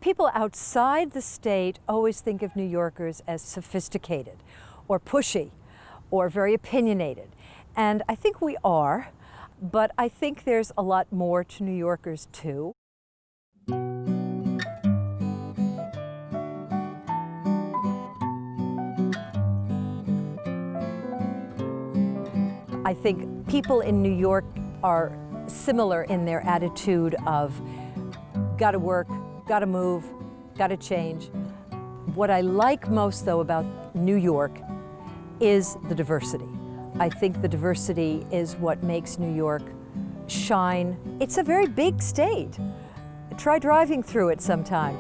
People outside the state always think of New Yorkers as sophisticated or pushy or very opinionated. And I think we are, but I think there's a lot more to New Yorkers too. I think people in New York are similar in their attitude of gotta work, gotta move, gotta change. What I like most, though, about New York is the diversity. I think the diversity is what makes New York shine. It's a very big state. Try driving through it sometime.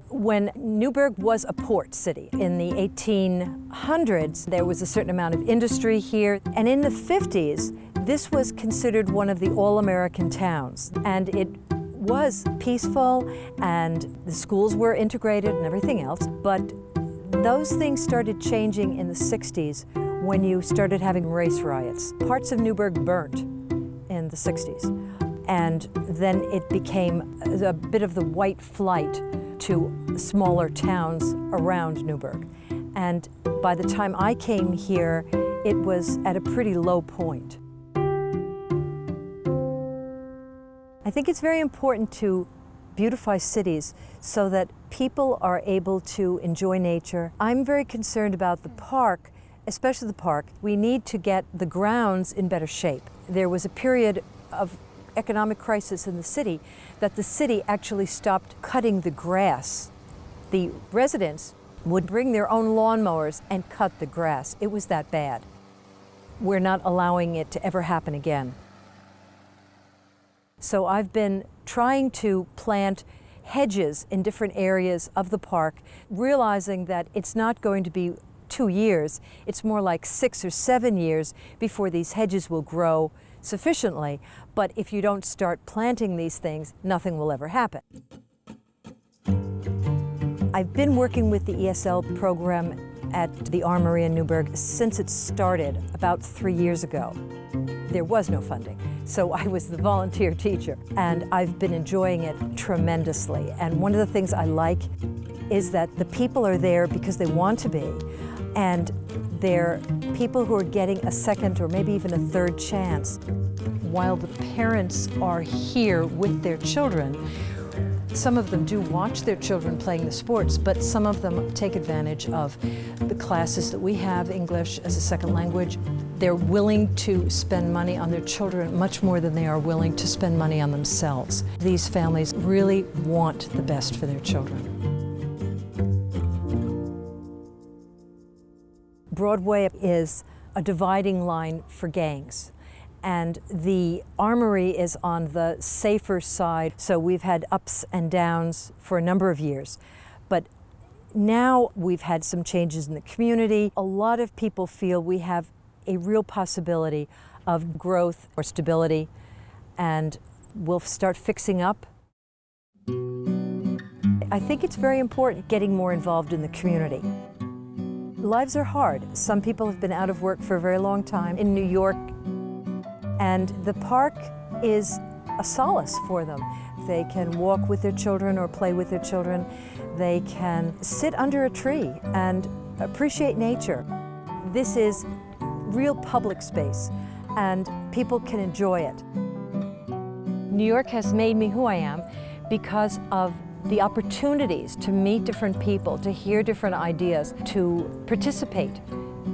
When Newburgh was a port city in the 1800s, there was a certain amount of industry here. And in the 50s, this was considered one of the all-American towns. And it was peaceful, and the schools were integrated and everything else. But those things started changing in the 60s when you started having race riots. Parts of Newburgh burnt in the 60s. And then it became a bit of the white flight to smaller towns around Newburgh. And by the time I came here, it was at a pretty low point. I think it's very important to beautify cities so that people are able to enjoy nature. I'm very concerned about the park, especially the park. We need to get the grounds in better shape. There was a period of economic crisis in the city that the city actually stopped cutting the grass. The residents would bring their own lawnmowers and cut the grass. It was that bad. We're not allowing it to ever happen again. So I've been trying to plant hedges in different areas of the park, realizing that it's not going to be 2 years, it's more like 6 or 7 years before these hedges will grow sufficiently. But if you don't start planting these things, nothing will ever happen. I've been working with the ESL program at the Armory in Newburgh since it started about 3 years ago. There was no funding, so I was the volunteer teacher, and I've been enjoying it tremendously. And one of the things I like is that the people are there because they want to be, and they're people who are getting a second or maybe even a third chance. While the parents are here with their children, some of them do watch their children playing the sports, but some of them take advantage of the classes that we have, English as a second language. They're willing to spend money on their children much more than they are willing to spend money on themselves. These families really want the best for their children. Broadway is a dividing line for gangs, and the Armory is on the safer side, so we've had ups and downs for a number of years. But now we've had some changes in the community. A lot of people feel we have a real possibility of growth or stability, and we'll start fixing up. I think it's very important getting more involved in the community. Lives are hard. Some people have been out of work for a very long time in New York, and the park is a solace for them. They can walk with their children or play with their children. They can sit under a tree and appreciate nature. This is real public space, and people can enjoy it. New York has made me who I am because of the opportunities to meet different people, to hear different ideas, to participate.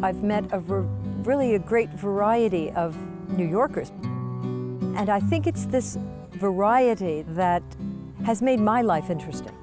I've met really a great variety of New Yorkers. And I think it's this variety that has made my life interesting.